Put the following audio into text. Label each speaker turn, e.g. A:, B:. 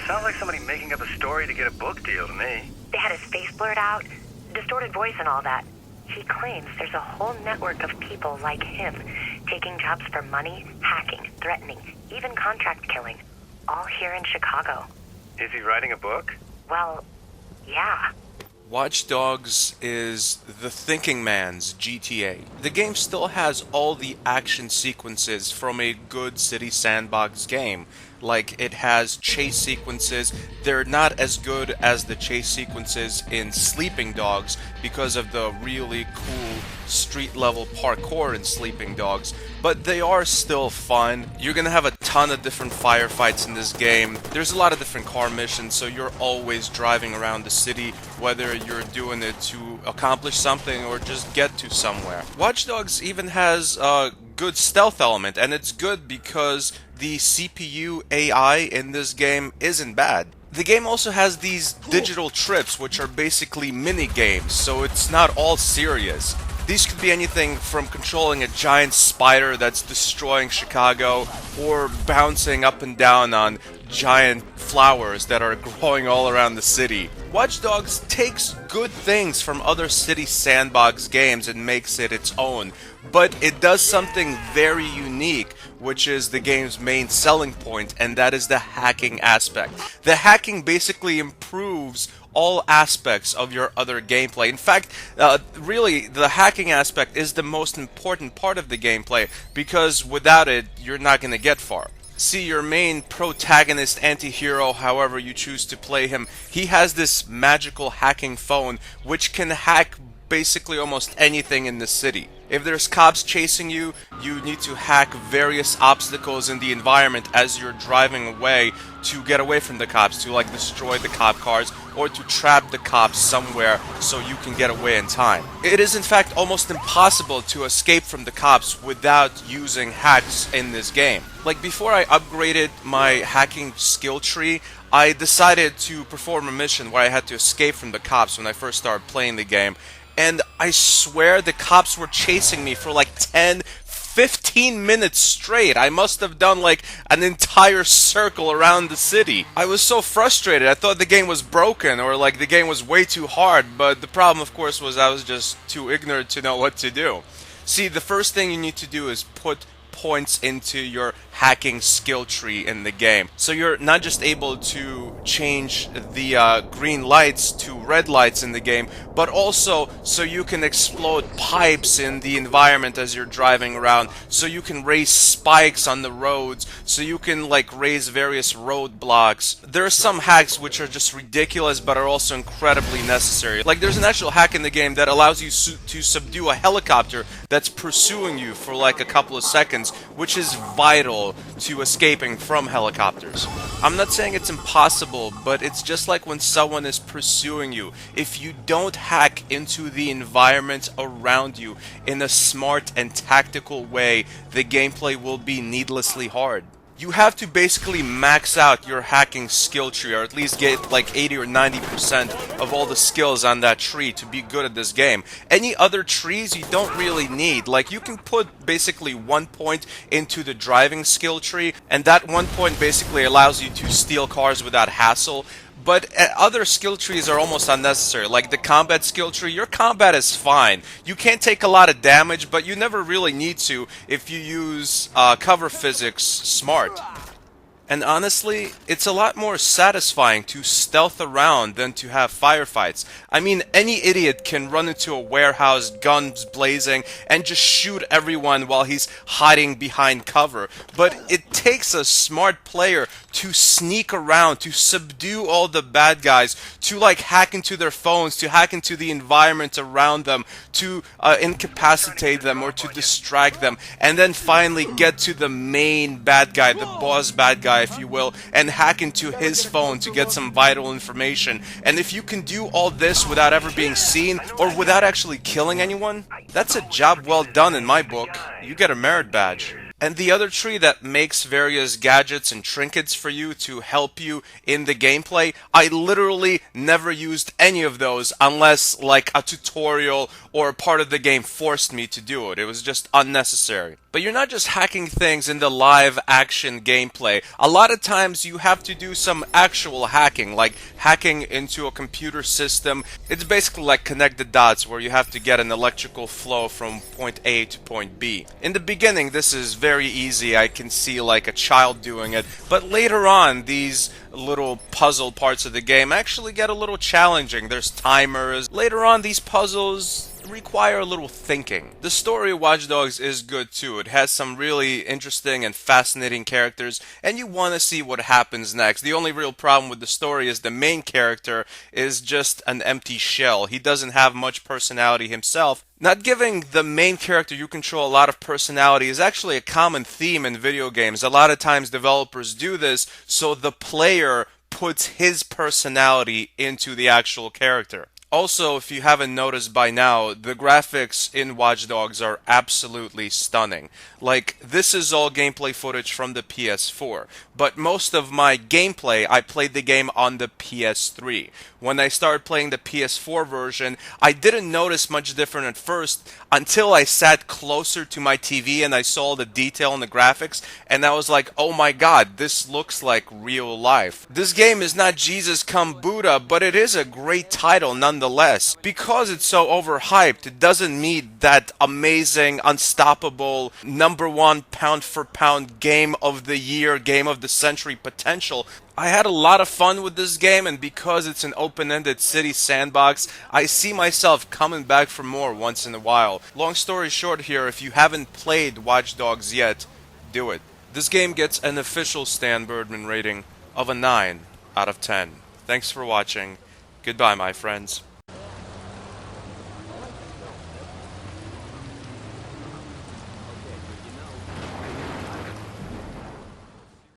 A: Sounds like somebody making up a story to get a book deal to me.
B: They had his face blurred out, distorted voice and all that. He claims there's a whole network of people like him, taking jobs for money, hacking, threatening, even contract killing, all here in Chicago.
A: Is he writing a book?
B: Well, yeah.
C: Watch Dogs is the thinking man's GTA. The game still has all the action sequences from a good city sandbox game. Like, it has chase sequences. They're not as good as the chase sequences in Sleeping Dogs because of the really cool street level parkour in Sleeping Dogs, but they are still fun. You're gonna have a ton of different firefights in this game. There's a lot of different car missions, so you're always driving around the city, whether you're doing it to accomplish something or just get to somewhere. Watch Dogs even has a good stealth element, and it's good because the CPU AI in this game isn't bad. The game also has these digital trips, which are basically mini games, so it's not all serious. These could be anything from controlling a giant spider that's destroying Chicago, or bouncing up and down on giant flowers that are growing all around the city. Watch Dogs takes good things from other city sandbox games and makes it its own, but it does something very unique, which is the game's main selling point, and that is the hacking aspect. The hacking basically improves all aspects of your other gameplay. In fact, really, the hacking aspect is the most important part of the gameplay, because without it, you're not going to get far. See, your main protagonist, anti-hero, however you choose to play him, he has this magical hacking phone which can hack basically almost anything in the city. If there's cops chasing you, you need to hack various obstacles in the environment as you're driving away to get away from the cops, to like destroy the cop cars or to trap the cops somewhere so you can get away in time. It is in fact almost impossible to escape from the cops without using hacks in this game. Like, before I upgraded my hacking skill tree, I decided to perform a mission where I had to escape from the cops when I first started playing the game. And I swear the cops were chasing me for like 10-15 minutes straight. I must have done like an entire circle around the city. I was so frustrated. I thought the game was broken or like the game was way too hard. But the problem, of course, was I was just too ignorant to know what to do. See, the first thing you need to do is put points into your hacking skill tree in the game. So you're not just able to change the green lights to red lights in the game, but also so you can explode pipes in the environment as you're driving around, so you can raise spikes on the roads, so you can like raise various roadblocks. There are some hacks which are just ridiculous but are also incredibly necessary. Like, there's an actual hack in the game that allows you to subdue a helicopter that's pursuing you for like a couple of seconds, which is vital to escaping from helicopters. I'm not saying it's impossible, but it's just like when someone is pursuing you. If you don't hack into the environment around you in a smart and tactical way, the gameplay will be needlessly hard. You have to basically max out your hacking skill tree, or at least get like 80 or 90% of all the skills on that tree to be good at this game. Any other trees you don't really need. Like, you can put basically 1 point into the driving skill tree, and that 1 point basically allows you to steal cars without hassle. But other skill trees are almost unnecessary. Like the combat skill tree, your combat is fine. You can't take a lot of damage, but you never really need to if you use cover physics smart. And honestly, it's a lot more satisfying to stealth around than to have firefights. I mean, any idiot can run into a warehouse, guns blazing, and just shoot everyone while he's hiding behind cover. But it takes a smart player to sneak around, to subdue all the bad guys, to like hack into their phones, to hack into the environment around them, to incapacitate them or to distract them, and then finally get to the main bad guy, the boss bad guy, if you will, and hack into his phone to get some vital information. And if you can do all this without ever being seen or without actually killing anyone, that's a job well done in my book. You get a merit badge. And the other tree that makes various gadgets and trinkets for you to help you in the gameplay, I literally never used any of those unless like a tutorial or a part of the game forced me to do it. It was just unnecessary. But you're not just hacking things in the live action gameplay. A lot of times you have to do some actual hacking, like hacking into a computer system. It's basically like connect the dots, where you have to get an electrical flow from point A to point B. In the beginning, this is very easy. I can see like a child doing it. But later on, these little puzzle parts of the game actually get a little challenging. There's timers. Later on, these puzzles require a little thinking. The story of Watch Dogs is good too. It has some really interesting and fascinating characters, and you want to see what happens next. The only real problem with the story is the main character is just an empty shell. He doesn't have much personality himself. Not giving the main character you control a lot of personality is actually a common theme in video games. A lot of times developers do this so the player puts his personality into the actual character. Also, if you haven't noticed by now, the graphics in Watch Dogs are absolutely stunning. Like, this is all gameplay footage from the PS4, but most of my gameplay, I played the game on the PS3. When I started playing the PS4 version, I didn't notice much different at first until I sat closer to my TV and I saw the detail in the graphics, and I was like, oh my god, this looks like real life. This game is not Jesus come Buddha, but it is a great title nonetheless. Because it's so overhyped, it doesn't meet that amazing, unstoppable, #1 pound for pound game of the year, game of the century potential. I had a lot of fun with this game, and because it's an open-ended city sandbox, I see myself coming back for more once in a while. Long story short here, if you haven't played Watch Dogs yet, do it. This game gets an official Stan Birdman rating of a 9 out of 10. Thanks for watching. Goodbye, my friends.